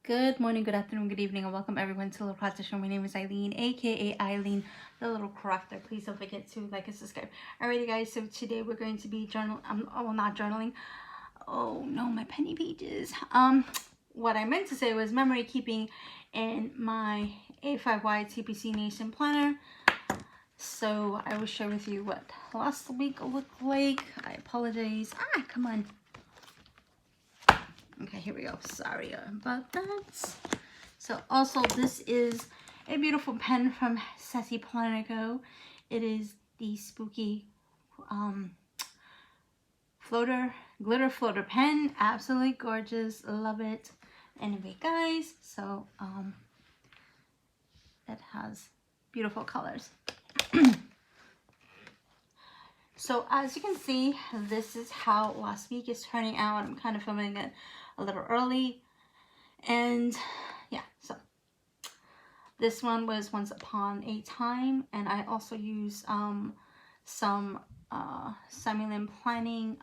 Good morning, good afternoon, good evening, and welcome everyone to Little Crafter Show. My name is Eileen, aka Eileen, the Little Crafter. Please don't forget to like and subscribe. Alrighty, guys. So today we're going to be not journaling. Oh no, my penny pages. What I meant to say was memory keeping in my A5Y TPC Nation planner. So I will share with you what last week looked like. I apologize. Come on. Okay, here we go. Sorry about that. So also this is a beautiful pen from Sassy Planico. It is the spooky glitter floater pen. Absolutely gorgeous. Love it. Anyway, guys, so it has beautiful colors. So as you can see, this is how last week is turning out. I'm kind of filming it a little early. And yeah, so this one was Once Upon a Time, and I also used some Eileen Planning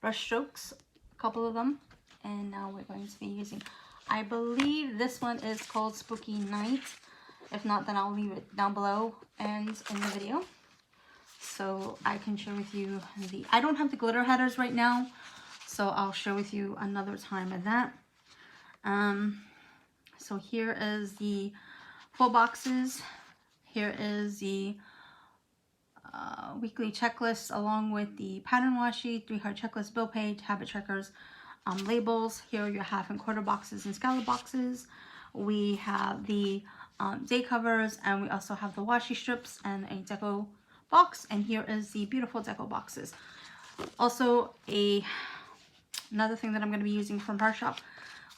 brush strokes, a couple of them, and now we're going to be using, I believe this one is called Spooky Night. If not, then I'll leave it down below and in the video, so I can share with you I don't have the glitter headers right now, so I'll share with you another time of that. So here is the full boxes. Here is the weekly checklist along with the pattern washi, 3-card checklist, bill page, habit checkers, labels. Here are your half and quarter boxes and scallop boxes. We have the day covers, and we also have the washi strips and a deco box. And here is the beautiful deco boxes. Also another thing that I'm going to be using from her shop,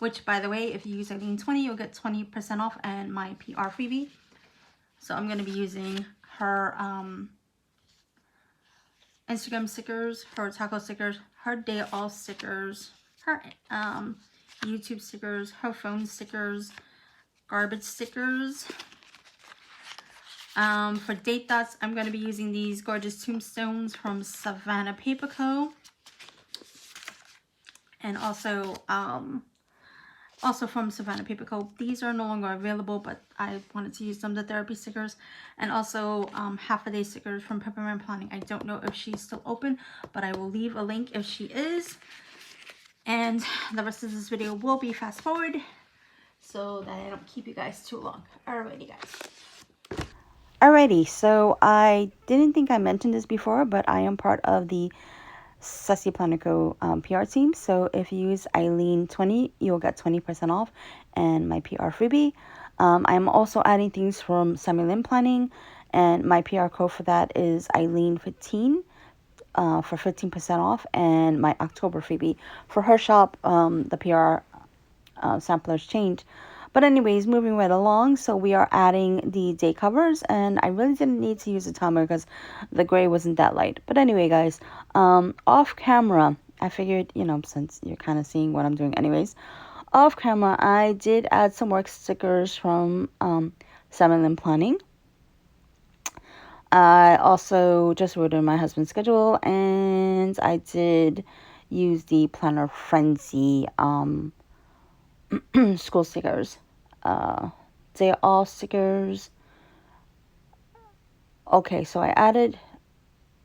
which, by the way, if you use Eileen 20, you'll get 20% off and my PR freebie. So I'm going to be using her Instagram stickers, her taco stickers, her day all stickers, her YouTube stickers, her phone stickers, garbage stickers. For date dots, I'm going to be using these gorgeous tombstones from Savannah Paper Co. And also from Savannah Paper Co. These are no longer available, but I wanted to use them, the therapy stickers. And also half a day stickers from Peppermint Planning. I don't know if she's still open, but I will leave a link if she is. And the rest of this video will be fast forward, so that I don't keep you guys too long. Alrighty, guys. Alrighty, so I didn't think I mentioned this before, but I am part of the Sassy Planico PR team. So if you use Eileen 20, you'll get 20% off and my PR freebie. I'm also adding things from Eileen Planning, and my PR code for that is Eileen 15 for 15% off, and my October freebie for her shop. The PR samplers change. But anyways, moving right along, so we are adding the day covers, and I really didn't need to use a timer because the gray wasn't that light. But anyway, guys, off camera, I figured, since you're kind of seeing what I'm doing anyways, off camera, I did add some work stickers from Eileen Planning. I also just wrote in my husband's schedule, and I did use the Planner Frenzy school stickers, they all stickers. Okay, so I added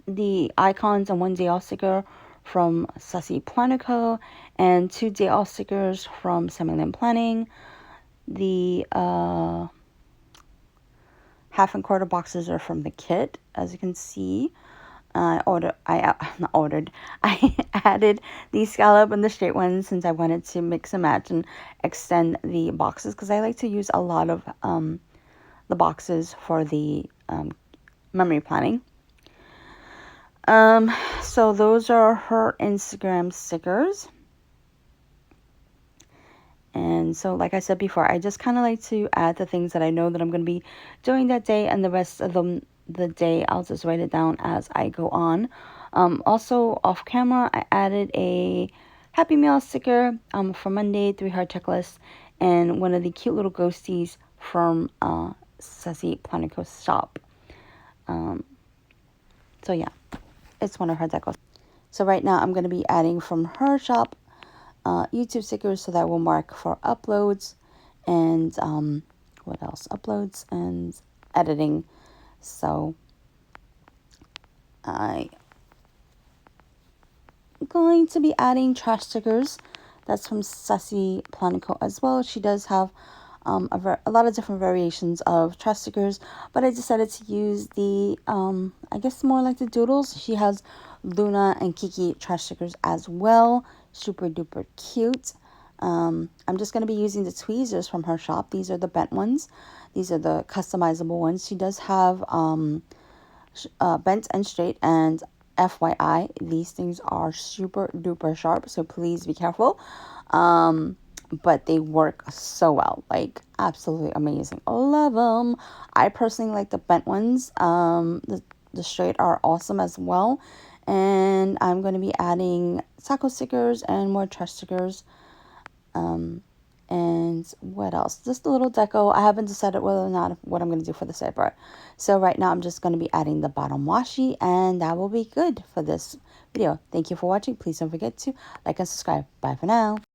the icons and 1 day all sticker from Sassy Planico and 2 day all stickers from Eileen Planning. The half and quarter boxes are from the kit, as you can see. I added the scallop and the straight ones since I wanted to mix and match and extend the boxes, because I like to use a lot of the boxes for the memory planning. So those are her Instagram stickers. And so, like I said before, I just kind of like to add the things that I know that I'm going to be doing that day, and the rest of them, the day, I'll just write it down as I go on. Also, off camera, I added a Happy Meal sticker for Monday, 3-heart checklist, and one of the cute little ghosties from Sassy Planico's shop. So yeah, it's one of her decos. So right now, I'm going to be adding from her shop YouTube stickers, so that will mark for uploads and what else? Uploads and editing. So I'm going to be adding trash stickers. That's from Sassy Planico as well. She does have a lot of different variations of trash stickers, but I decided to use the I guess more like the doodles. She has Luna and Kiki trash stickers as well. Super duper cute. I'm just going to be using the tweezers from her shop. These are the bent ones. These are the customizable ones. She does have bent and straight, and FYI, these things are super duper sharp, so please be careful. But they work so well, like absolutely amazing. Love them. I personally like the bent ones. The straight are awesome as well. And I'm going to be adding taco stickers and more trash stickers. And what else? Just a little deco. I haven't decided whether or not what I'm going to do for the sidebar. So right now I'm just going to be adding the bottom washi, and that will be good for this video. Thank you for watching. Please don't forget to like and subscribe. Bye for now.